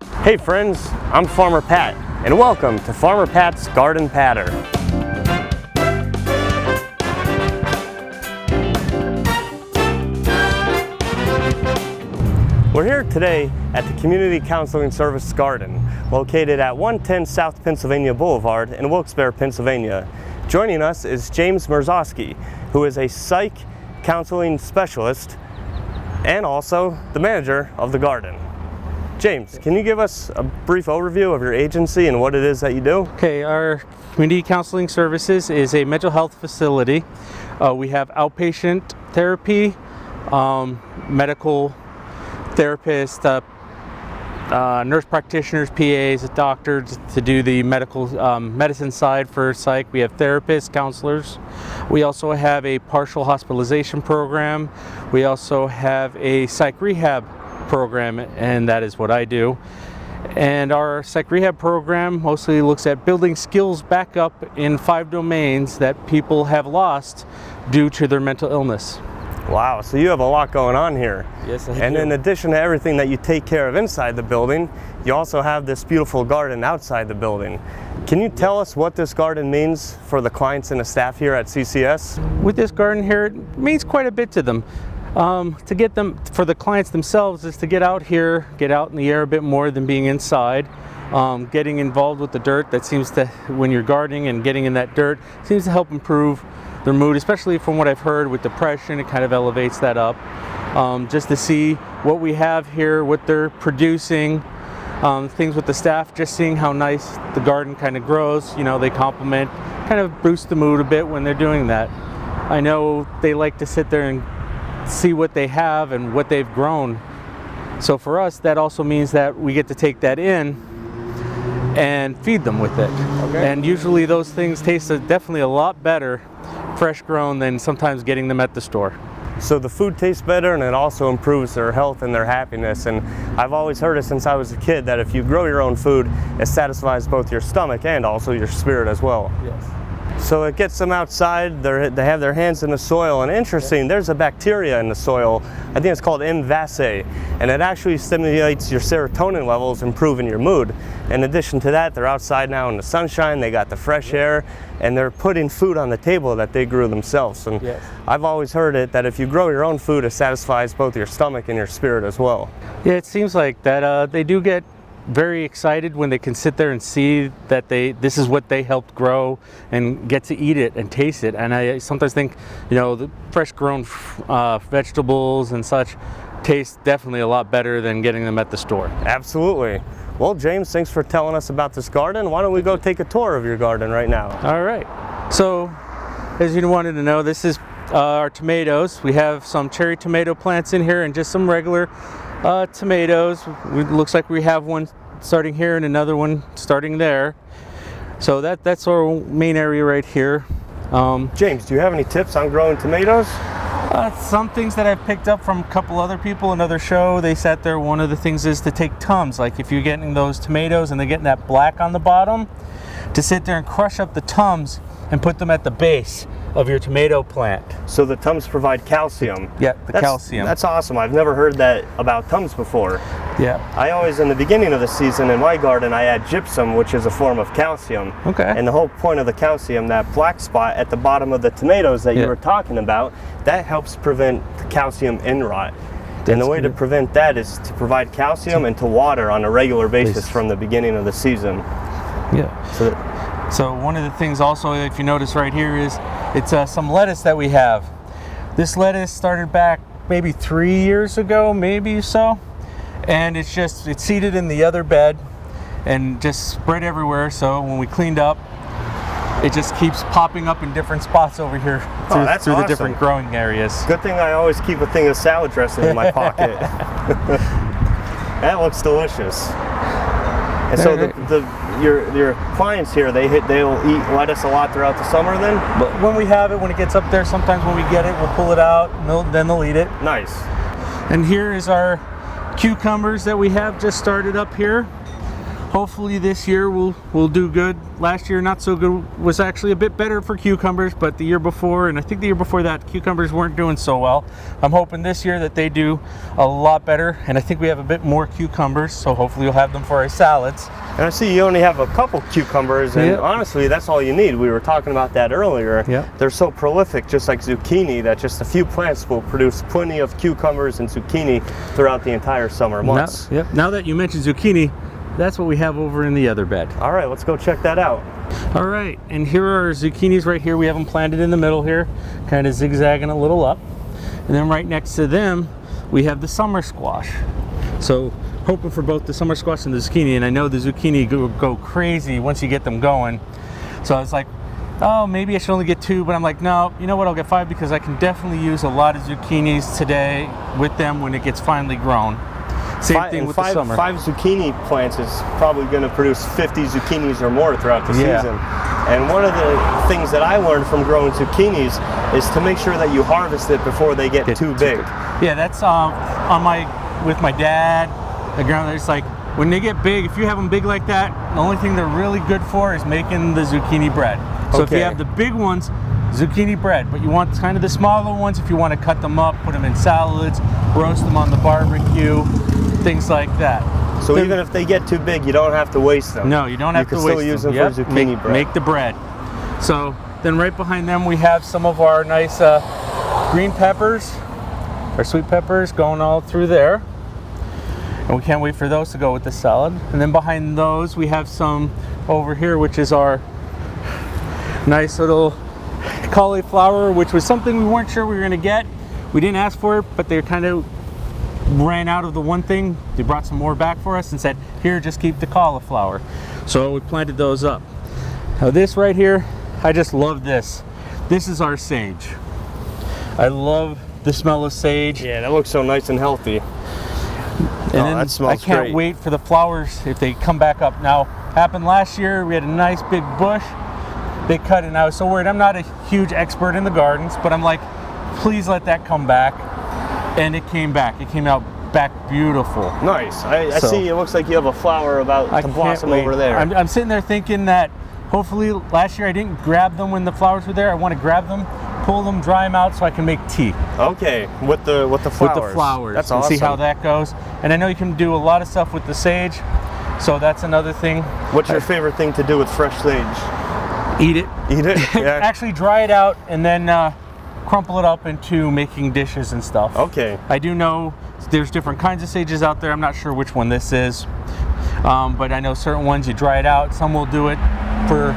Hey friends, I'm Farmer Pat, and welcome to Farmer Pat's Garden Patter. We're here today at the Community Counseling Service Garden, located at 110 South Pennsylvania Boulevard in Wilkes Barre, Pennsylvania. Joining us is James Merzowski, who is a psych counseling specialist and also the manager of the garden. James, can you give us a brief overview of your agency and what it is that you do? Okay, our Community Counseling Services is a mental health facility. We have outpatient therapy, medical therapists, nurse practitioners, PAs, doctors to do the medical medicine side for psych. We have therapists, counselors. We also have a partial hospitalization program. We also have a psych rehab program, and that is what I do. And our psych rehab program mostly looks at building skills back up in 5 domains that people have lost due to their mental illness. Wow, so you have a lot going on here. Yes, I do. And in addition to everything that you take care of inside the building, you also have this beautiful garden outside the building. Can you tell us what this garden means for the clients and the staff here at CCS? With this garden here, it means quite a bit to them. To get them, for the clients themselves, is to get out here, get out in the air a bit more than being inside. Getting involved with the dirt, that seems to, when you're gardening and getting in that dirt, seems to help improve their mood, especially from what I've heard with depression. It kind of elevates that up. Just to see what we have here, what they're producing, things with the staff, just seeing how nice the garden kind of grows. You know, they compliment, kind of boost the mood a bit when they're doing that. I know they like to sit there and see what they have and what they've grown. So for us, that also means that we get to take that in and feed them with it. Okay. And usually those things taste definitely a lot better fresh grown than sometimes getting them at the store. So the food tastes better, and it also improves their health and their happiness. And I've always heard it since I was a kid that if you grow your own food, it satisfies both your stomach and also your spirit as well. Yes. So it gets them outside, they have their hands in the soil, and interesting, there's a bacteria in the soil, I think it's called M. vaccae, and it actually stimulates your serotonin levels, improving your mood. In addition to that, they're outside now in the sunshine, they got the fresh air, and they're putting food on the table that they grew themselves. And yes. I've always heard it that if you grow your own food, it satisfies both your stomach and your spirit as well. Yeah, it seems like that. They do get very excited when they can sit there and see that this is what they helped grow and get to eat it and taste it. And I sometimes think, you know, the fresh grown vegetables and such taste definitely a lot better than getting them at the store. Absolutely. Well, James, thanks for telling us about this garden. Why don't we go take a tour of your garden right now? All right. So, as you wanted to know, this is our tomatoes. We have some cherry tomato plants in here and just some regular tomatoes. It looks like we have one starting here and another one starting there. So that's our main area right here. James, do you have any tips on growing tomatoes? Some things that I've picked up from a couple other people, another show, they sat there, one of the things is to take tums. Like if you're getting those tomatoes and they're getting that black on the bottom, to sit there and crush up the tums and put them at the base of your tomato plant. So the tums provide calcium. Yeah, calcium. That's awesome. I've never heard that about tums before. Yeah. I always, in the beginning of the season in my garden, I add gypsum, which is a form of calcium. Okay. And the whole point of the calcium, that black spot at the bottom of the tomatoes that you were talking about, that helps prevent the calcium end rot. And the way to prevent that is to provide calcium and to water on a regular basis from the beginning of the season. Yeah. So one of the things also, if you notice right here, is it's some lettuce that we have. This lettuce started back maybe 3 years ago, maybe so. And it's seeded in the other bed and just spread everywhere. So when we cleaned up, it just keeps popping up in different spots over here through awesome. the different growing areas. Good thing I always keep a thing of salad dressing in my pocket. That looks delicious. And so your clients here, they'll eat lettuce a lot throughout the summer then? But when we have it, when it gets up there, sometimes when we get it, we'll pull it out and then they'll eat it. Nice. And here is our cucumbers that we have just started up here. hopefully this year we'll do good. Last year not so good, was actually a bit better for cucumbers, but the year before, and I think the year before that, cucumbers weren't doing so well. I'm hoping this year that they do a lot better, and I think we have a bit more cucumbers, so hopefully you'll have them for our salads. And I see you only have a couple cucumbers, and honestly, that's all you need. We were talking about that earlier. They're so prolific, just like zucchini, that just a few plants will produce plenty of cucumbers and zucchini throughout the entire summer months. Now that you mentioned zucchini, that's what we have over in the other bed. All right, let's go check that out. All right, and here are our zucchinis right here. We have them planted in the middle here, kind of zigzagging a little up. And then right next to them, we have the summer squash. So hoping for both the summer squash and the zucchini, and I know the zucchini go crazy once you get them going. So I was like, oh, maybe I should only get 2, but I'm like, no, you know what, I'll get 5 because I can definitely use a lot of zucchinis today with them when it gets finally grown. Same thing with the summer. 5 zucchini plants is probably going to produce 50 zucchinis or more throughout the season. And one of the things that I learned from growing zucchinis is to make sure that you harvest it before they get too big. Yeah, that's with my dad, the grandmother. It's like when they get big, if you have them big like that, the only thing they're really good for is making the zucchini bread. So if you have the big ones, zucchini bread, but you want kind of the smaller ones if you want to cut them up, put them in salads, roast them on the barbecue, things like that. So even if they get too big, you don't have to waste them. No, you don't have to waste them. You can still use them for zucchini bread. Make the bread. So then right behind them we have some of our nice green peppers, our sweet peppers going all through there. And we can't wait for those to go with the salad. And then behind those we have some over here, which is our nice little cauliflower, which was something we weren't sure we were going to get. We didn't ask for it, but they kind of ran out of the one thing. They brought some more back for us and said, here, just keep the cauliflower. So we planted those up. Now this right here, I just love this. This is our sage. I love the smell of sage. Yeah, that looks so nice and healthy. And then that smells I can't great. wait for the flowers if they come back up. Now, happened last year, we had a nice big bush. They cut it, and I was so worried. I'm not a huge expert in the gardens, but I'm like, please let that come back. And it came back. It came out back beautiful. Nice. I see it looks like you have a flower about to blossom over there. I'm sitting there thinking that hopefully last year I didn't grab them when the flowers were there. I want to grab them, pull them, dry them out so I can make tea. Okay, with the flowers. With the flowers. That's and awesome. See how that goes. And I know you can do a lot of stuff with the sage, so that's another thing. What's your favorite thing to do with fresh sage? Eat it. Eat it? Yeah. Actually dry it out and then crumple it up into making dishes and stuff. Okay. I do know there's different kinds of sages out there. I'm not sure which one this is, but I know certain ones you dry it out. Some will do it for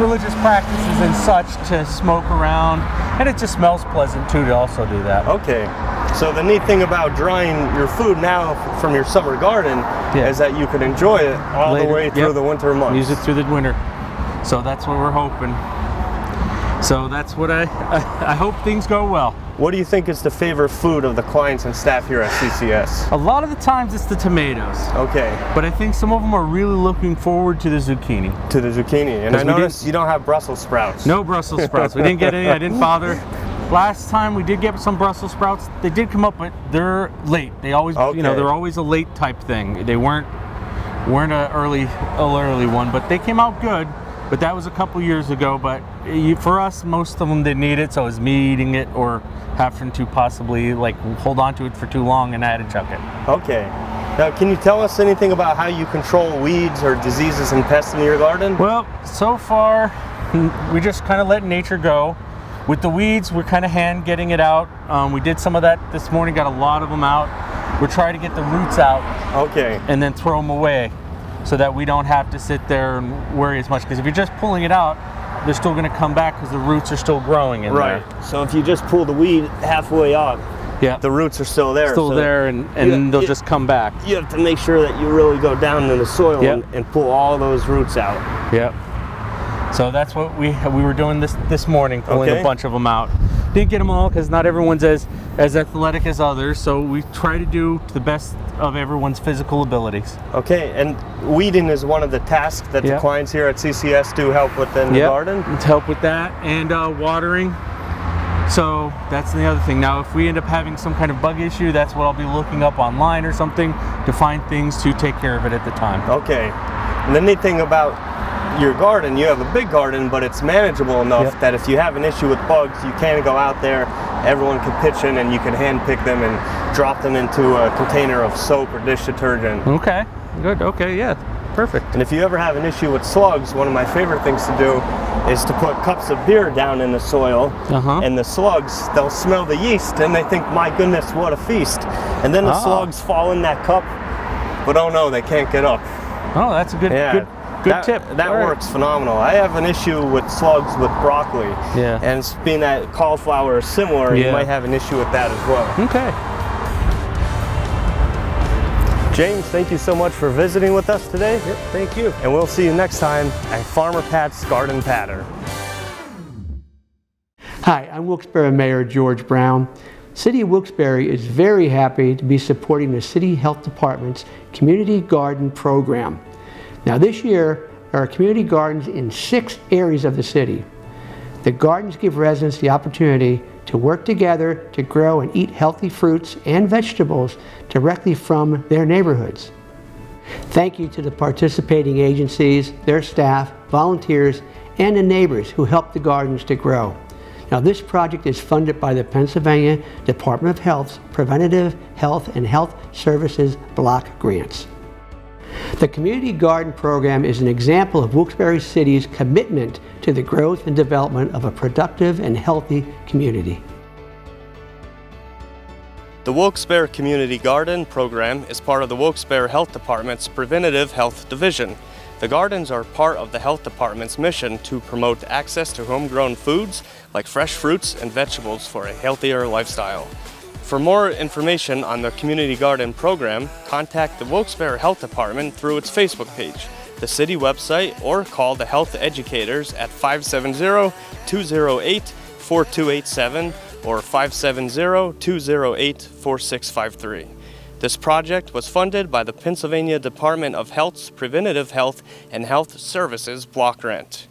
religious practices and such to smoke around, and it just smells pleasant too to also do that. Okay. So the neat thing about drying your food now from your summer garden is that you can enjoy it all the way through the winter months. Use it through the winter. So that's what we're hoping. So that's what I hope things go well. What do you think is the favorite food of the clients and staff here at CCS? A lot of the times it's the tomatoes. Okay. But I think some of them are really looking forward to the zucchini. To the zucchini. And I noticed you don't have Brussels sprouts. No Brussels sprouts. We didn't get any. I didn't bother. Last time we did get some Brussels sprouts. They did come up, but they're late. They always, you know, they're always a late type thing. They weren't an early one, but they came out good. But that was a couple years ago. But for us, most of them didn't eat it, so it was me eating it or having to possibly like hold on to it for too long, and I had to chuck it. Okay. Now, can you tell us anything about how you control weeds or diseases and pests in your garden? Well, so far, we just kind of let nature go. With the weeds, we're kind of hand getting it out. We did some of that this morning, got a lot of them out. We're trying to get the roots out. Okay. And then throw them away so that we don't have to sit there and worry as much. Because if you're just pulling it out, they're still going to come back because the roots are still growing in there. Right. So if you just pull the weed halfway off, the roots are still there. Still there, and they'll just come back. You have to make sure that you really go down in the soil and pull all those roots out. Yep. So that's what we were doing this morning, pulling a bunch of them out. Didn't get them all because not everyone's as athletic as others, so we try to do the best of everyone's physical abilities. Okay, and weeding is one of the tasks that the clients here at CCS do help with in the garden? To help with that, and watering. So that's the other thing. Now, if we end up having some kind of bug issue, that's what I'll be looking up online or something to find things to take care of it at the time. Okay. And the neat thing about your garden, you have a big garden, but it's manageable enough Yep. that if you have an issue with bugs, you can go out there, everyone can pitch in, and you can hand pick them and drop them into a container of soap or dish detergent. Okay, good, okay, yeah, perfect. And if you ever have an issue with slugs, one of my favorite things to do is to put cups of beer down in the soil, and the slugs, they'll smell the yeast and they think, my goodness, what a feast. And then the slugs fall in that cup, but oh no, they can't get up. Oh, that's a good tip. That All right. works phenomenal. I have an issue with slugs with broccoli. Yeah. And being that cauliflower is similar, you might have an issue with that as well. Okay. James, thank you so much for visiting with us today. Yep, thank you. And we'll see you next time at Farmer Pat's Garden Patter. Hi, I'm Wilkes Barre Mayor George Brown. City of Wilkes Barre is very happy to be supporting the City Health Department's Community Garden Program. Now this year, there are community gardens in 6 areas of the city. The gardens give residents the opportunity to work together to grow and eat healthy fruits and vegetables directly from their neighborhoods. Thank you to the participating agencies, their staff, volunteers, and the neighbors who helped the gardens to grow. Now this project is funded by the Pennsylvania Department of Health's Preventative Health and Health Services Block Grants. The Community Garden Program is an example of Wilkes-Barre City's commitment to the growth and development of a productive and healthy community. The Wilkes-Barre Community Garden Program is part of the Wilkes-Barre Health Department's Preventative Health Division. The gardens are part of the Health Department's mission to promote access to homegrown foods like fresh fruits and vegetables for a healthier lifestyle. For more information on the Community Garden Program, contact the Wilkes-Barre Health Department through its Facebook page, the city website, or call the health educators at 570-208-4287 or 570-208-4653. This project was funded by the Pennsylvania Department of Health's Preventative Health and Health Services Block Grant.